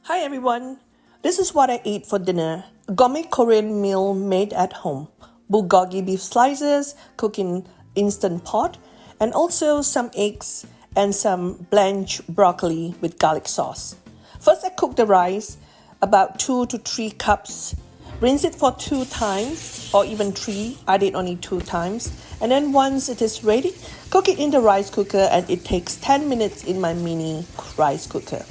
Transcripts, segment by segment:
Hi everyone, this is what I ate for dinner. A gourmet Korean meal made at home. Bulgogi beef slices cooked in instant pot and also some eggs and some blanched broccoli with garlic sauce. First I cooked the rice, about 2 to 3 cups. Rinse it for 2 times or even 3. I did only 2 times. And then once it is ready, cook it in the rice cooker and it takes 10 minutes in my mini rice cooker.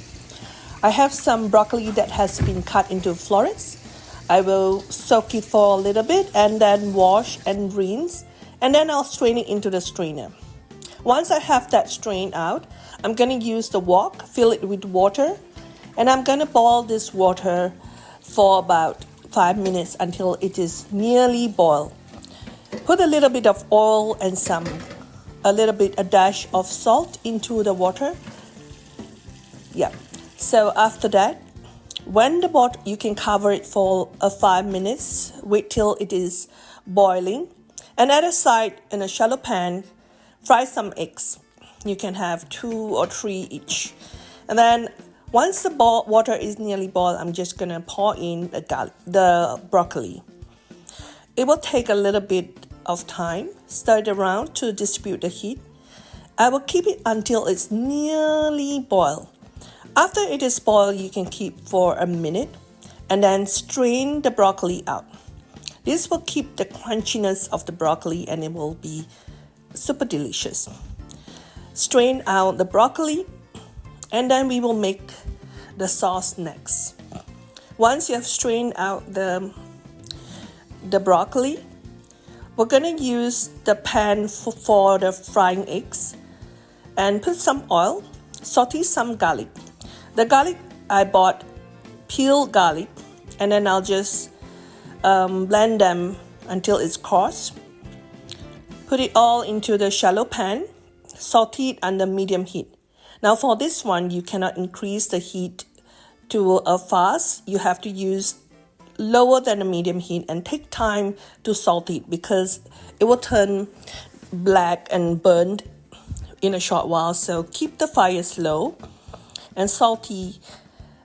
I have some broccoli that has been cut into florets. I will soak it for a little bit and then wash and rinse, and then I'll strain it into the strainer. Once I have that strained out, I'm going to use the wok, fill it with water, and I'm going to boil this water for about 5 minutes until it is nearly boiled. Put a little bit of oil and a dash of salt into the water. So after that, when you can cover it for 5 minutes, wait till it is boiling. And at a side, in a shallow pan, fry some eggs. You can have 2 or 3 each. And then once the water is nearly boiled, I'm just gonna pour in the broccoli. It will take a little bit of time. Stir it around to distribute the heat. I will keep it until it's nearly boiled. After it is boiled, you can keep for a minute and then strain the broccoli out. This will keep the crunchiness of the broccoli and it will be super delicious. Strain out the broccoli and then we will make the sauce next. Once you have strained out the broccoli, we're going to use the pan for the frying eggs and put some oil, saute some garlic. The garlic, I bought peeled garlic, and then I'll just blend them until it's coarse. Put it all into the shallow pan, saute it under medium heat. Now for this one, you cannot increase the heat to a fast. You have to use lower than a medium heat and take time to saute it because it will turn black and burned in a short while. So keep the fire slow and salty,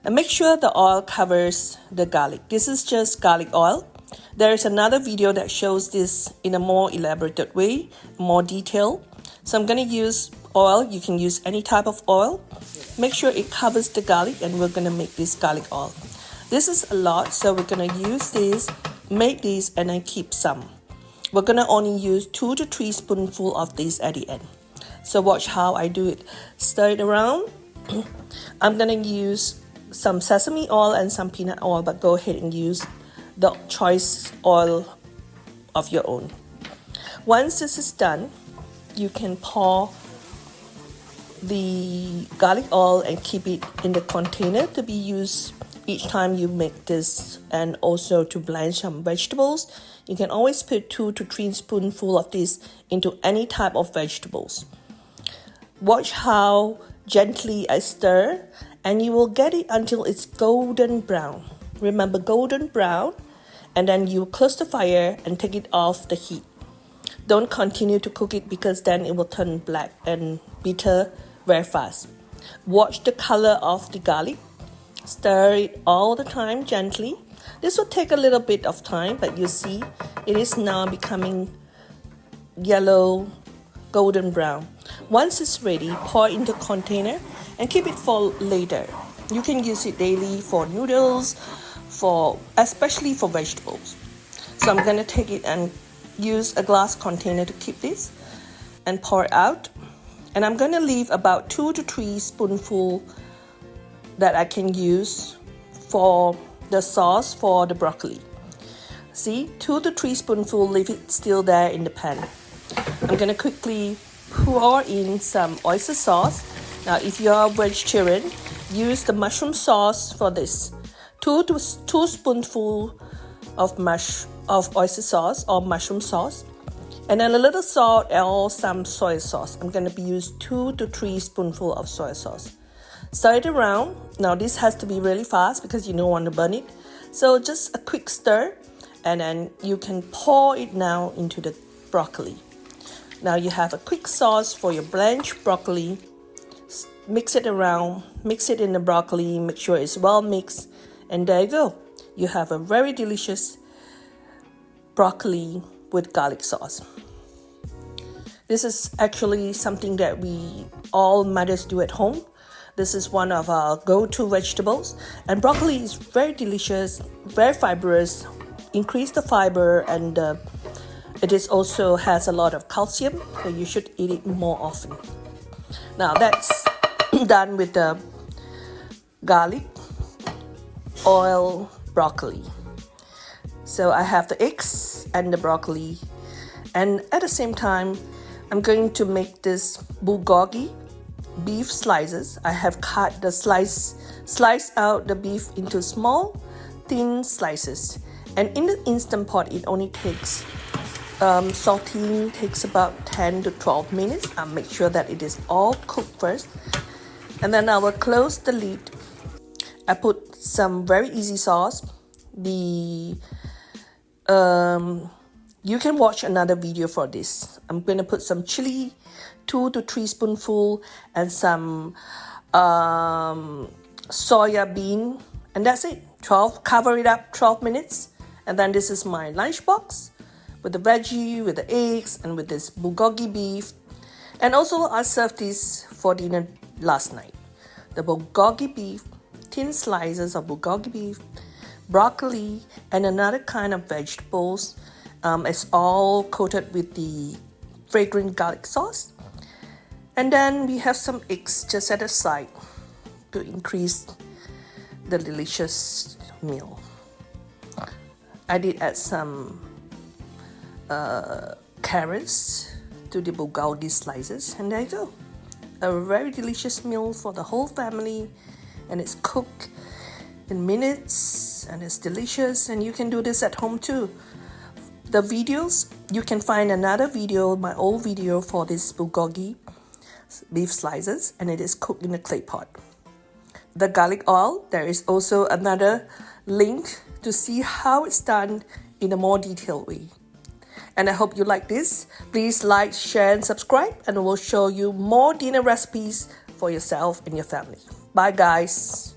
and make sure the oil covers the garlic. This is just garlic oil. There is another video that shows this in a more elaborated way, more detail. So I'm going to use oil. You can use any type of oil. Make sure it covers the garlic, and we're going to make this garlic oil. This is a lot, so we're going to use this, make this, and then keep some. We're going to only use 2 to 3 spoonfuls of this at the end. So watch how I do it. Stir it around. I'm going to use some sesame oil and some peanut oil, but go ahead and use the choice oil of your own. Once this is done, you can pour the garlic oil and keep it in the container to be used each time you make this, and also to blanch some vegetables. You can always put 2 to 3 spoonfuls of this into any type of vegetables. Watch how gently I stir, and you will get it until it's golden brown. Remember, golden brown, and then you close the fire and take it off the heat. Don't continue to cook it because then it will turn black and bitter very fast. Watch the color of the garlic. Stir it all the time gently. This will take a little bit of time, but you see it is now becoming yellow, golden brown. Once it's ready, pour into container and keep it for later. You can use it daily for noodles, especially for vegetables. So I'm going to take it and use a glass container to keep this and pour it out. And I'm going to leave about 2 to 3 spoonfuls that I can use for the sauce for the broccoli. See, 2 to 3 spoonfuls, leave it still there in the pan. I'm going to quickly pour in some oyster sauce. Now, if you are vegetarian, use the mushroom sauce for this. 2 spoonfuls of oyster sauce or mushroom sauce, and then a little salt or some soy sauce. I'm going to be use 2 to 3 spoonfuls of soy sauce. Stir it around. Now this has to be really fast because you don't want to burn it. So just a quick stir, and then you can pour it now into the broccoli. Now you have a quick sauce for your blanched broccoli, Mix it around, mix it in the broccoli, make sure it's well mixed, and there you go. You have a very delicious broccoli with garlic sauce. This is actually something that we all mothers do at home. This is one of our go-to vegetables, and broccoli is very delicious, very fibrous, increase the fiber, and it is also has a lot of calcium, so you should eat it more often. Now that's done with the garlic, oil, broccoli. So I have the eggs and the broccoli, and at the same time I'm going to make this bulgogi beef slices. I have cut the slice out the beef into small thin slices, and in the Instant Pot it only takes sauteing takes about 10 to 12 minutes. I'll make sure that it is all cooked first, and then I will close the lid. I put some very easy sauce. You can watch another video for this. I'm going to put some chili, 2 to 3 spoonfuls, and some soya bean, and that's it. Cover it up 12 minutes, and then this is my lunch box with the veggie, with the eggs, and with this bulgogi beef. And also I served this for dinner last night. The bulgogi beef, thin slices of bulgogi beef, broccoli, and another kind of vegetables. It's all coated with the fragrant garlic sauce. And then we have some eggs just at the side to increase the delicious meal. I did add some carrots to the bulgogi slices, and there you go. A very delicious meal for the whole family, and it's cooked in minutes, and it's delicious, and you can do this at home too. The videos, you can find another video, my old video for this bulgogi beef slices, and it is cooked in a clay pot. The garlic oil, there is also another link to see how it's done in a more detailed way. And I hope you like this. Please like, share, and subscribe, and we'll show you more dinner recipes for yourself and your family. Bye guys.